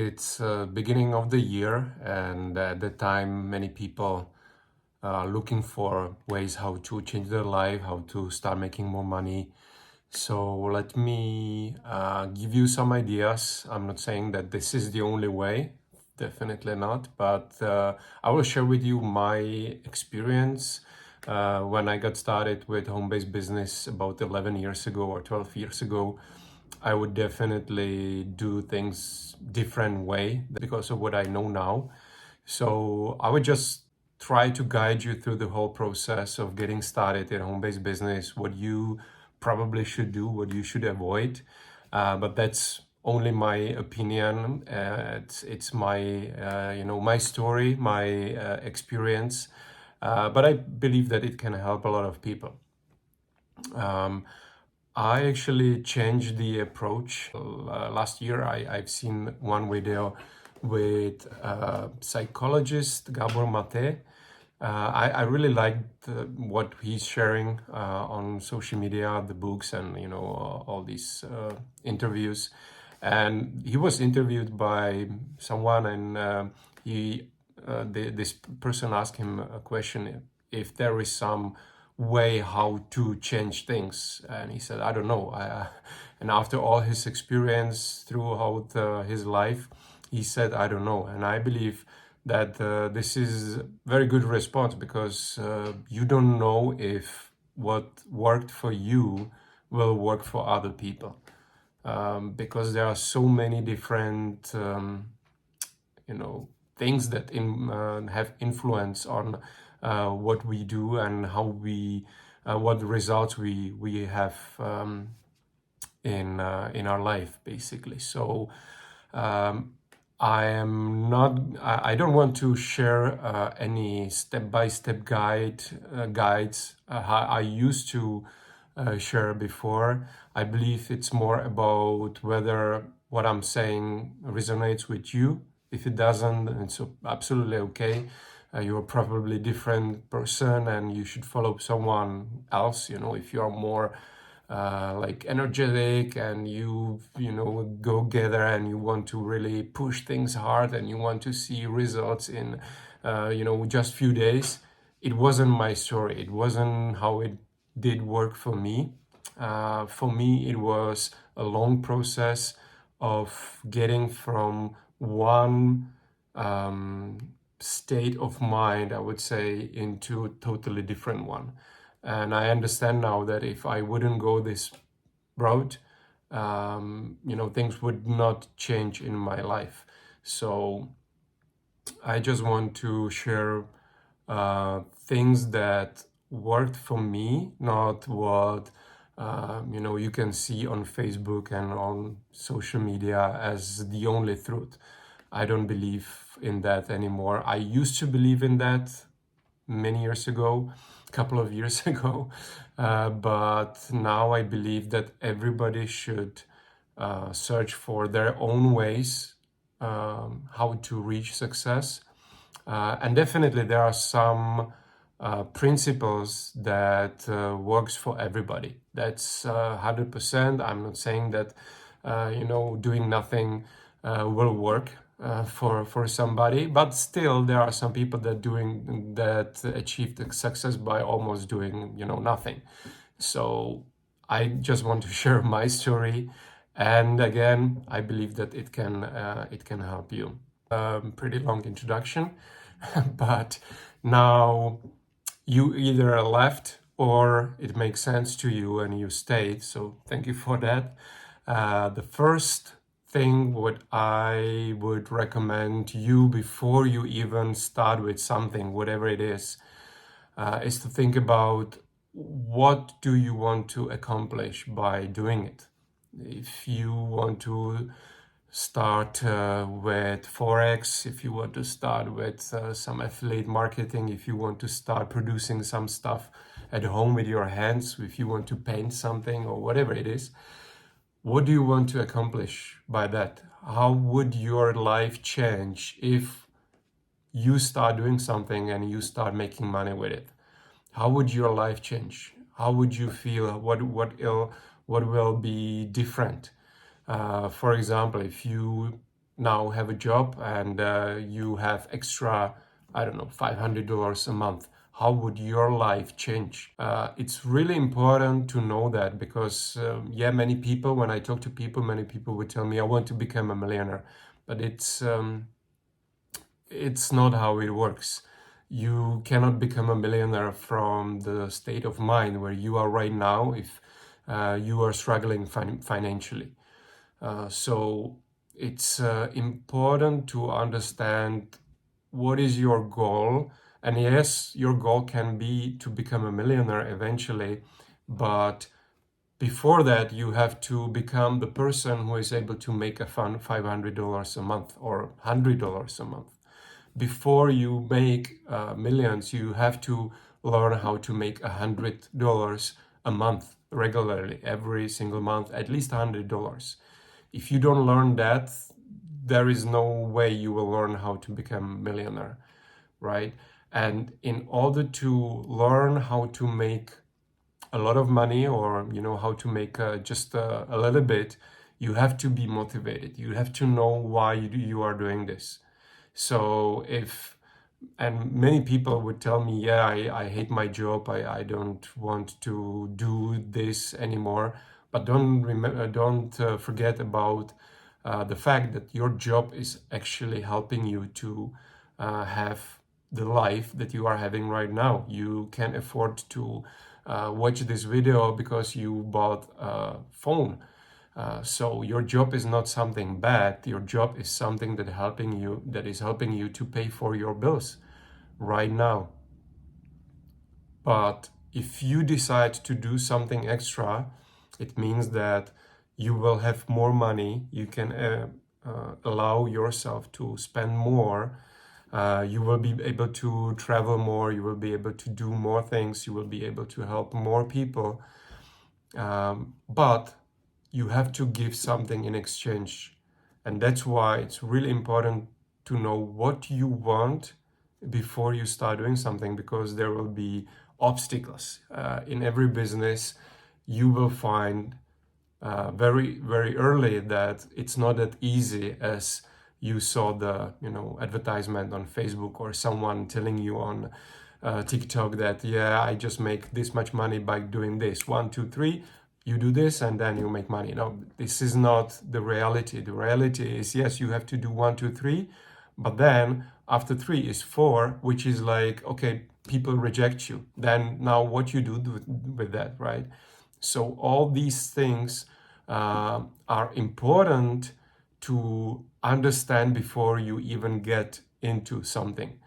It's beginning of the year, and at the time, many people are looking for ways how to change their life, how to start making more money. So let me give you some ideas. I'm not saying that this is the only way, definitely not, but I will share with you my experience when I got started with home-based business about 11 years ago or 12 years ago. I would definitely do things different way because of what I know now. So I would just try to guide you through the whole process of getting started in home-based business, what you probably should do, what you should avoid. But that's only my opinion. It's my my story, my experience. But I believe that it can help a lot of people. I actually changed the approach. Last year, I've seen one video with psychologist Gabor Mate. I really liked what he's sharing on social media, the books, and all these interviews. And he was interviewed by someone, and this person asked him a question: if there is some way how to change things, and he said, I don't know. And after all his experience throughout his life, he said, I don't know. And I believe that this is a very good response, because you don't know if what worked for you will work for other people, because there are so many different things that have influence on what we do and how we what results we have in our life, basically. So I don't want to share any step-by-step guides how I used to share before. I believe it's more about whether what I'm saying resonates with you. If it doesn't, then it's absolutely okay. You're probably a different person and you should follow someone else. If you're more like energetic and you go gather and you want to really push things hard and you want to see results in just few days. It wasn't my story. It wasn't how it did work for me. For me, it was a long process of getting from one state of mind, I would say, into a totally different one. And I understand now that if I wouldn't go this route, things would not change in my life. So I just want to share things that worked for me, not what you can see on Facebook and on social media as the only truth. I don't believe in that anymore. I used to believe in that many years ago, a couple of years ago, but now I believe that everybody should search for their own ways how to reach success. And definitely there are some principles that works for everybody. That's 100%. I'm not saying that doing nothing will work for somebody, but still there are some people that achieve the success by almost doing nothing. So I just want to share my story, and again, I believe that it can help you. Pretty long introduction, but now you either left or it makes sense to you and you stayed. So thank you for that. The first thing what I would recommend to you before you even start with something, whatever it is to think about what do you want to accomplish by doing it. If you want to start with Forex, if you want to start with some affiliate marketing, if you want to start producing some stuff at home with your hands, if you want to paint something or whatever it is, what do you want to accomplish by that? How would your life change if you start doing something and you start making money with it? How would your life change? How would you feel? What will be different? For example, if you now have a job and you have extra, I don't know, $500 a month, how would your life change? It's really important to know that because, yeah, many people, when I talk to people, many people would tell me, I want to become a millionaire. But it's not how it works. You cannot become a millionaire from the state of mind where you are right now if you are struggling financially. So it's important to understand what is your goal. And yes, your goal can be to become a millionaire eventually, but before that, you have to become the person who is able to make a fun $500 a month or $100 a month. Before you make millions, you have to learn how to make $100 a month regularly, every single month, at least $100. If you don't learn that, there is no way you will learn how to become a millionaire, right? And in order to learn how to make a lot of money, or how to make just a little bit, you have to be motivated. You have to know why you are doing this. So and many people would tell me, yeah, I hate my job, I don't want to do this anymore. But don't forget about the fact that your job is actually helping you to have the life that you are having right now. You can afford to watch this video because you bought a phone. So your job is not something bad. Your job is something that is helping you to pay for your bills right now. But if you decide to do something extra, it means that you will have more money. You can allow yourself to spend more. You will be able to travel more. You will be able to do more things. You will be able to help more people. But you have to give something in exchange. And that's why it's really important to know what you want before you start doing something, because there will be obstacles. In every business, you will find very, very early that it's not that easy as you saw the advertisement on Facebook, or someone telling you on TikTok that, yeah, I just make this much money by doing this. 1, 2, 3, you do this and then you make money. No, this is not the reality. The reality is, yes, you have to do 1, 2, 3, but then after 3 is 4, which is like, okay, people reject you. Then now what you do with that, right? So all these things are important to understand before you even get into something.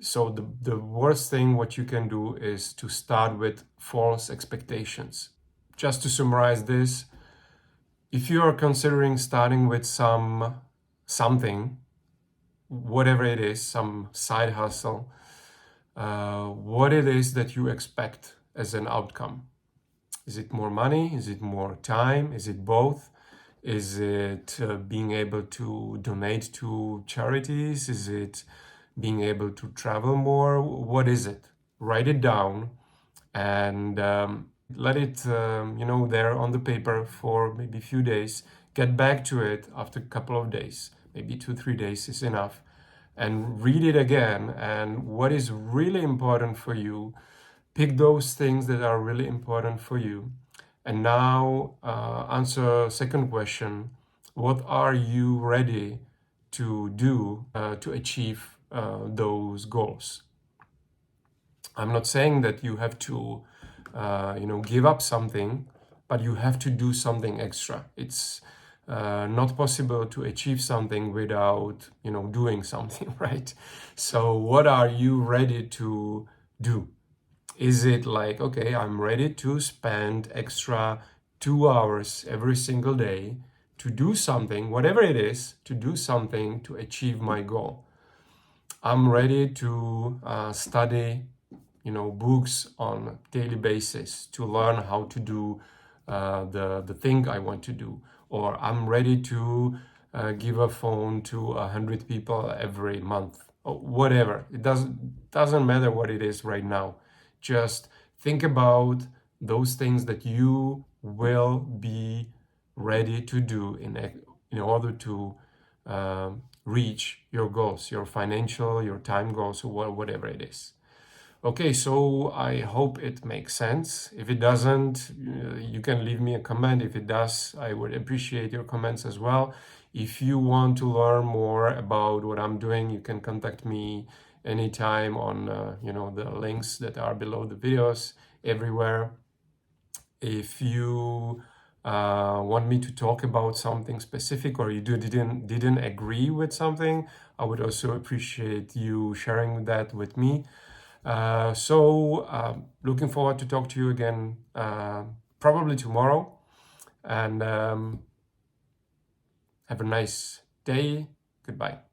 So the worst thing what you can do is to start with false expectations. Just to summarize this, if you are considering starting with something, whatever it is, some side hustle, what it is that you expect as an outcome. Is it more money? Is it more time? Is it both? Is it being able to donate to charities? Is it being able to travel more? What is it? Write it down and let it, there on the paper for maybe a few days. Get back to it after a couple of days. Maybe 2, 3 days is enough. And read it again. And what is really important for you, pick those things that are really important for you. And now answer second question, what are you ready to do to achieve those goals? I'm not saying that you have to give up something, but you have to do something extra. It's not possible to achieve something without doing something, right? So what are you ready to do? Is it like, okay, I'm ready to spend extra 2 hours every single day to do something, whatever it is, to do something to achieve my goal? I'm ready to study, books on a daily basis to learn how to do the thing I want to do. Or I'm ready to give a phone to 100 people every month, or whatever. It doesn't matter what it is right now. Just think about those things that you will be ready to do in order to reach your goals, your financial, your time goals, or whatever it is. Okay, so I hope it makes sense. If it doesn't, you can leave me a comment. If it does, I would appreciate your comments as well. If you want to learn more about what I'm doing, you can contact me anytime on the links that are below the videos everywhere. If you want me to talk about something specific, or you didn't agree with something, I would also appreciate you sharing that with me. Looking forward to talk to you again probably tomorrow, and have a nice day. Goodbye.